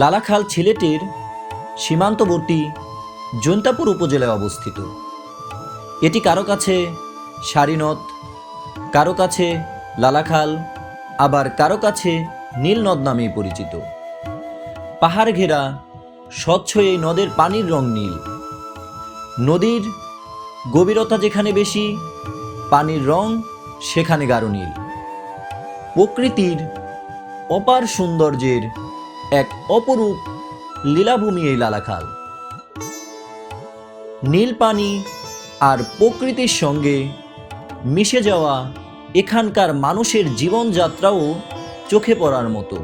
লালাখাল সিলেটের সীমান্তবর্তী জৈন্তাপুর উপজেলায় অবস্থিত। এটি কারো কাছে সারিনদ, কারো কাছে লালাখাল, আবার কারো কাছে নীলনদ নামেই পরিচিত। পাহাড় ঘেরা স্বচ্ছ এই নদের পানির রং নীল। নদীর গভীরতা যেখানে বেশি, পানির রং সেখানে গাঢ় নীল। প্রকৃতির অপার সৌন্দর্যের এক অপরূপ লীলাভূমি এই লালাখাল। নীল পানি আর প্রকৃতির সঙ্গে মিশে যাওয়া এখানকার মানুষের জীবনযাত্রাও চোখে পড়ার মতো।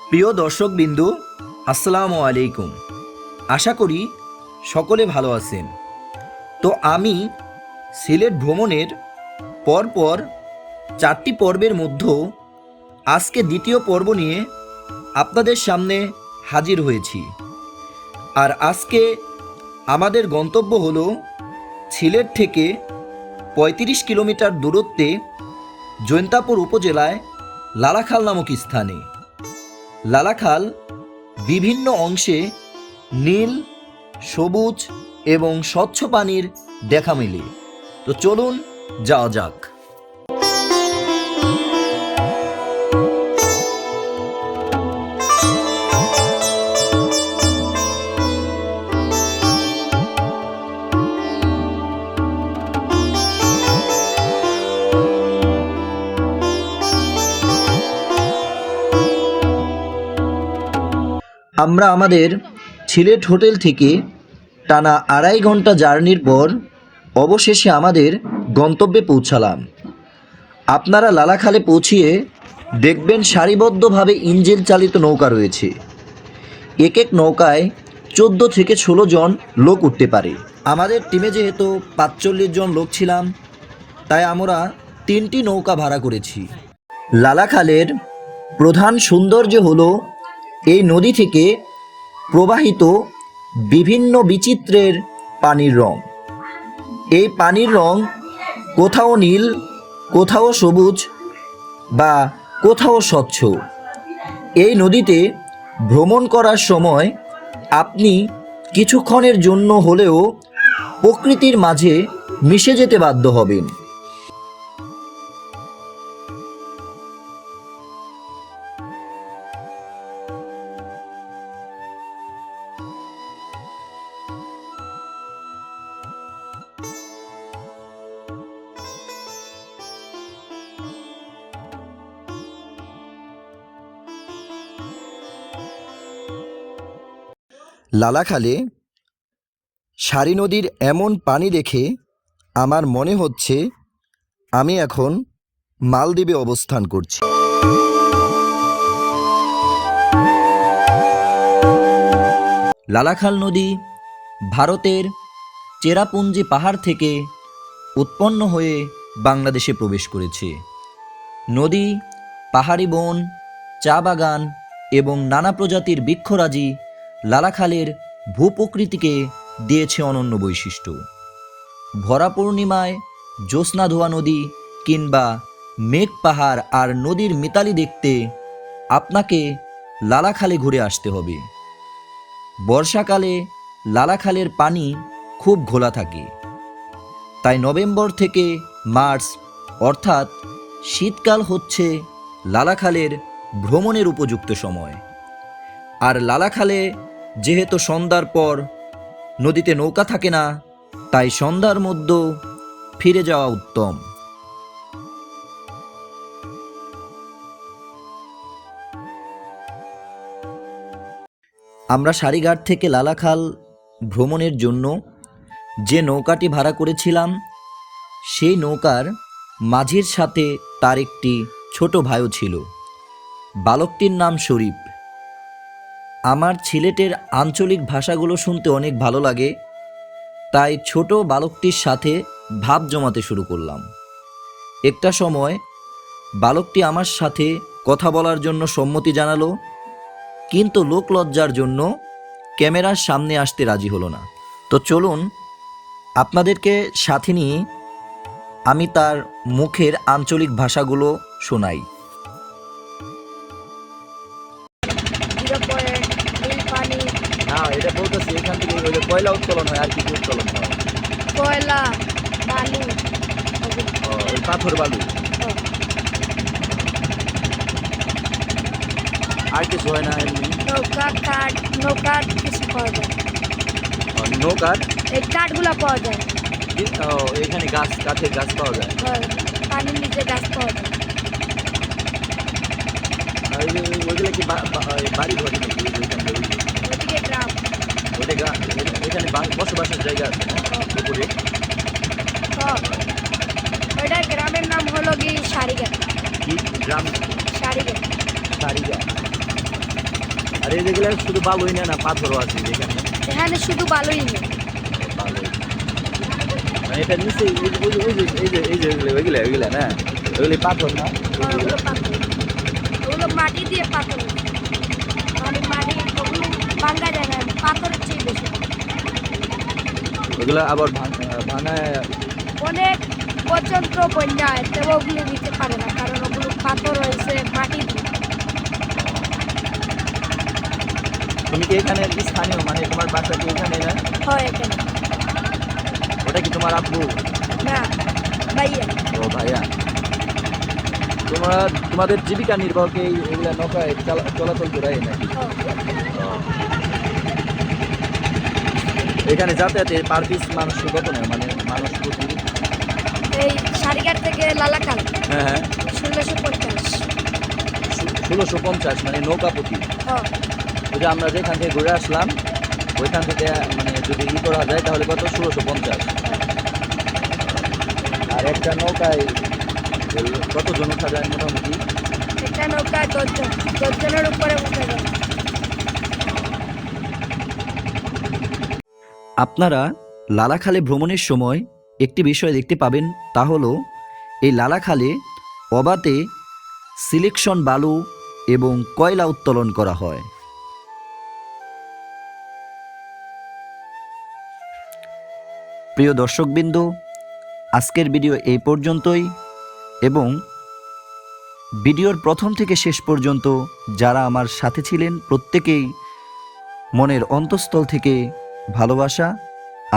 প্রিয় দর্শকবৃন্দু, আসসালামু আলাইকুম। আশা করি সকলে ভালো আছেন। তো আমি সিলেট ভ্রমণের পরপর 4টি পর্বের মধ্যে আজকে দ্বিতীয় পর্ব নিয়ে আপনাদের সামনে হাজির হয়েছি। আর আজকে আমাদের গন্তব্য হলো সিলেট থেকে 35 কিলোমিটার দূরত্বে জৈন্তাপুর উপজেলায় লালাখাল নামক স্থানে। লালাখাল বিভিন্ন অংশে নীল, সবুজ এবং স্বচ্ছ পানির দেখা মেলে। তো চলুন যাওয়া যাক। আমরা আমাদের সিলেট হোটেল থেকে টানা 2.5 ঘন্টা জার্নির পর অবশেষে আমাদের গন্তব্যে পৌঁছালাম। আপনারা লালাখালে পৌঁছিয়ে দেখবেন সারিবদ্ধভাবে ইঞ্জিন চালিত নৌকা রয়েছে। এক এক নৌকায় 14 থেকে 16 জন লোক উঠতে পারে। আমাদের টিমে যেহেতু 45 জন লোক ছিলাম, তাই আমরা 3টি নৌকা ভাড়া করেছি। লালাখালের প্রধান সৌন্দর্য হলো এই নদী থেকে প্রবাহিত বিভিন্ন বিচিত্রের পানির রং। এই পানির রং কোথাও নীল, কোথাও সবুজ বা কোথাও স্বচ্ছ। এই নদীতে ভ্রমণ করার সময় আপনি কিছুক্ষণের জন্য হলেও প্রকৃতির মাঝে মিশে যেতে বাধ্য হবেন। লালাখালে সারি নদীর এমন পানি দেখে আমার মনে হচ্ছে আমি এখন মালদ্বীপে অবস্থান করছি। লালাখাল নদী ভারতের চেরাপুঞ্জি পাহাড় থেকে উৎপন্ন হয়ে বাংলাদেশে প্রবেশ করেছে। নদী, পাহাড়ি বন, চা বাগান এবং নানা প্রজাতির বৃক্ষরাজি লালাখালের ভূপ্রকৃতিকে দিয়েছে অনন্য বৈশিষ্ট্য। ভরা পূর্ণিমায় জ্যোৎস্না ধোয়া নদী কিংবা মেঘ পাহাড় আর নদীর মিতালি দেখতে আপনাকে লালাখালে ঘুরে আসতে হবে। বর্ষাকালে লালাখালের পানি খুব ঘোলা থাকে, তাই নভেম্বর থেকে মার্চ অর্থাৎ শীতকাল হচ্ছে লালাখালের ভ্রমণের উপযুক্ত সময়। আর লালাখালে যেহেতু সন্ধ্যার পর নদীতে নৌকা থাকে না, তাই সন্ধ্যার মধ্যে ফিরে যাওয়া উত্তম। আমরা সারিঘাট থেকে লালাখাল ভ্রমণের জন্য যে নৌকাটি ভাড়া করেছিলাম, সেই নৌকার মাঝির সাথে তার একটি ছোট ভাইও ছিল। বালকটির নাম শরীফ। আমার সিলেটের আঞ্চলিক ভাষাগুলো শুনতে অনেক ভালো লাগে, তাই ছোট বালকটির সাথে ভাব জমাতে শুরু করলাম। একটা সময় বালকটি আমার সাথে কথা বলার জন্য সম্মতি জানালো, কিন্তু লোকলজ্জার জন্য ক্যামেরার সামনে আসতে রাজি হলো না। তো চলুন আপনাদেরকে সাথে নিয়ে আমি তার মুখের আঞ্চলিক ভাষাগুলো শোনাই। 0.2 পানি, না, এটা বলতেছি এখান থেকে ওই যে কয়লা উত্তোলন হয় আর কি কি উত্তোলন হয়? কয়লা, বালু, ওই পাথর বালু। আর কিছু হয় না এমনি? নৌকার কিছু পাওয়া যায়। নৌকার এই কাঠগুলো পাওয়া যায়। এখানে গাছ, কাঠের গাছ পাওয়া যায়। পানির নিচে গাছ পাওয়া যায়। আর ওইগুলো কি বাড়ি ঘরে নাকি? ওদিকে গ্রাম। এখানে বসবাসের জায়গা আছে না উপরে? ওইটা গ্রামের নাম হলো কি সারিঘাট। কি গ্রাম? সারিঘাট। সারিগা। আর এই যেগুলো শুধু বালুই না, পাথরও আছে এখানে? এখানে শুধু বালুই নেই। বালুই মানে এটা নিচে ওইগুলা না, ওইগুলি পাথর না? ওগুলো পাথর, ওগুলো মাটি দিয়ে পাথর, মানে মাটি ওগুলো ভাঙ্গা যায় না, পাথরের চেয়ে বেশি। ওগুলো আবার ভাঙায় অনেক পর্যন্ত বন্যা তবে ওগুলো নিতে পারে না, কারণ ওগুলো পাথর হয়েছে মাটি দিয়ে। তুমি কি এখানে স্থানীয়, মানে তোমার বাসা কি এখানে না? হয় এখানে। ওটা কি তোমার আব্বু? না, ভাইয়া। ও ভাইয়া। তোমাদের জীবিকা নির্বাহকে এগুলা নৌকায় চলাচল করে নাকি? এখানে যাতায়াতে পার পিস মানুষ কত নেয়, মানে মানুষ প্রতি? এই সারিঘাট থেকে লালাকাল হ্যাঁ 1650। 1650 মানে নৌকা প্রতি? ওই যে আমরা যেখান থেকে ঘুরে আসলাম ওইখান থেকে মানে যদি করা যায় তাহলে কত? 1650। আর একটা নৌকায় কতজন উঠা যায় মোটামুটি? একটা নৌকায় 10 জন, 10 জনের উপরে উঠে যায়। আপনারা লালাখালে ভ্রমণের সময় একটি বিষয় দেখতে পাবেন, তা হলো এই লালাখালে অবাতে সিলেকশন বালু এবং কয়লা উত্তোলন করা হয়। প্রিয় দর্শকবৃন্দ, আজকের ভিডিও এই পর্যন্তই, এবং ভিডিওর প্রথম থেকে শেষ পর্যন্ত যারা আমার সাথে ছিলেন প্রত্যেকেই মনের অন্তঃস্থল থেকে ভালোবাসা।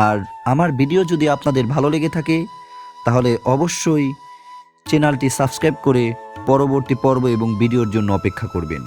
আর আমার ভিডিও যদি আপনাদের ভালো লেগে থাকে তাহলে অবশ্যই চ্যানেলটি সাবস্ক্রাইব করে পরবর্তী পর্ব এবং ভিডিওর জন্য অপেক্ষা করবেন।